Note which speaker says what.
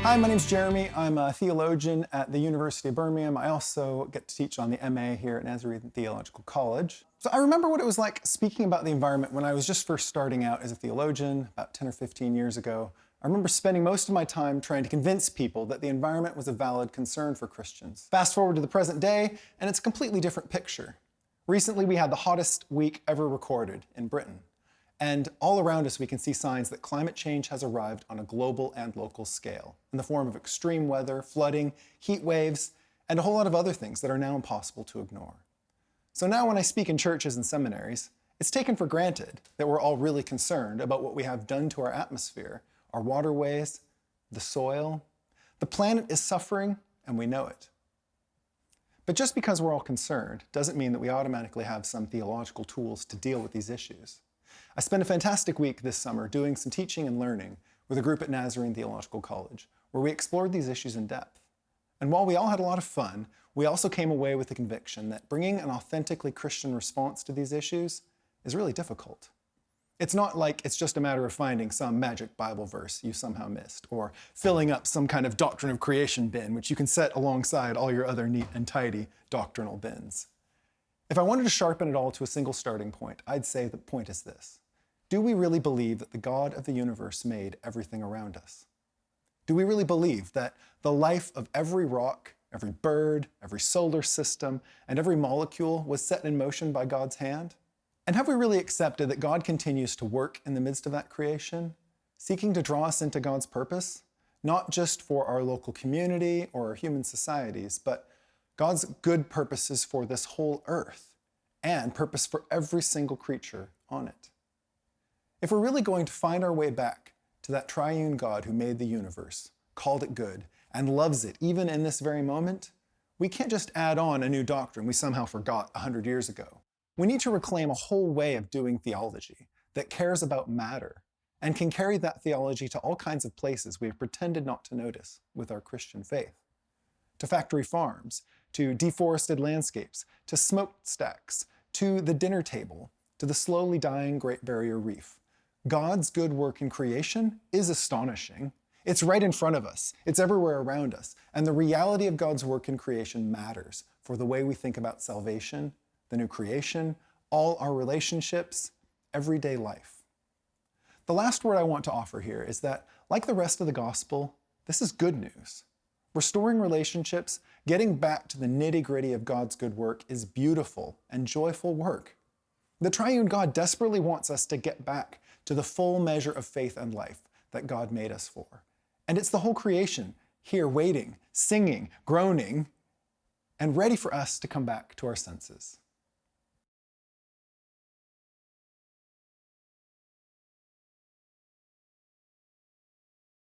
Speaker 1: Hi, my name's Jeremy. I'm a theologian at the University of Birmingham. I also get to teach on the MA here at Minute Theological College. So I remember what it was like speaking about the environment when I was just first starting out as a theologian about 10 or 15 years ago. I remember spending most of my time trying to convince people that the environment was a valid concern for Christians. Fast forward to the present day, and it's a completely different picture. Recently, we had the hottest week ever recorded in Britain. And all around us, we can see signs that climate change has arrived on a global and local scale in the form of extreme weather, flooding, heat waves, and a whole lot of other things that are now impossible to ignore. So now when I speak in churches and seminaries, it's taken for granted that we're all really concerned about what we have done to our atmosphere, our waterways, the soil. The planet is suffering, and we know it. But just because we're all concerned doesn't mean that we automatically have some theological tools to deal with these issues. I spent a fantastic week this summer doing some teaching and learning with a group at Nazarene Theological College, where we explored these issues in depth. And while we all had a lot of fun, we also came away with the conviction that bringing an authentically Christian response to these issues is really difficult. It's not like it's just a matter of finding some magic Bible verse you somehow missed, or filling up some kind of doctrine of creation bin, which you can set alongside all your other neat and tidy doctrinal bins. If I wanted to sharpen it all to a single starting point, I'd say the point is this. Do we really believe that the God of the universe made everything around us? Do we really believe that the life of every rock, every bird, every solar system, and every molecule was set in motion by God's hand? And have we really accepted that God continues to work in the midst of that creation, seeking to draw us into God's purpose, not just for our local community or our human societies, but God's good purposes for this whole earth and purpose for every single creature on it? If we're really going to find our way back to that triune God who made the universe, called it good, and loves it even in this very moment, we can't just add on a new doctrine we somehow forgot 100 years ago. We need to reclaim a whole way of doing theology that cares about matter and can carry that theology to all kinds of places we have pretended not to notice with our Christian faith. To factory farms, to deforested landscapes, to smokestacks, to the dinner table, to the slowly dying Great Barrier Reef. God's good work in creation is astonishing. It's right in front of us. It's everywhere around us. And the reality of God's work in creation matters for the way we think about salvation, the new creation, all our relationships, everyday life. The last word I want to offer here is that, like the rest of the gospel, this is good news. Restoring relationships, getting back to the nitty-gritty of God's good work is beautiful and joyful work. The triune God desperately wants us to get back to the full measure of faith and life that God made us for. And it's the whole creation here waiting, singing, groaning, and ready for us to come back to our senses.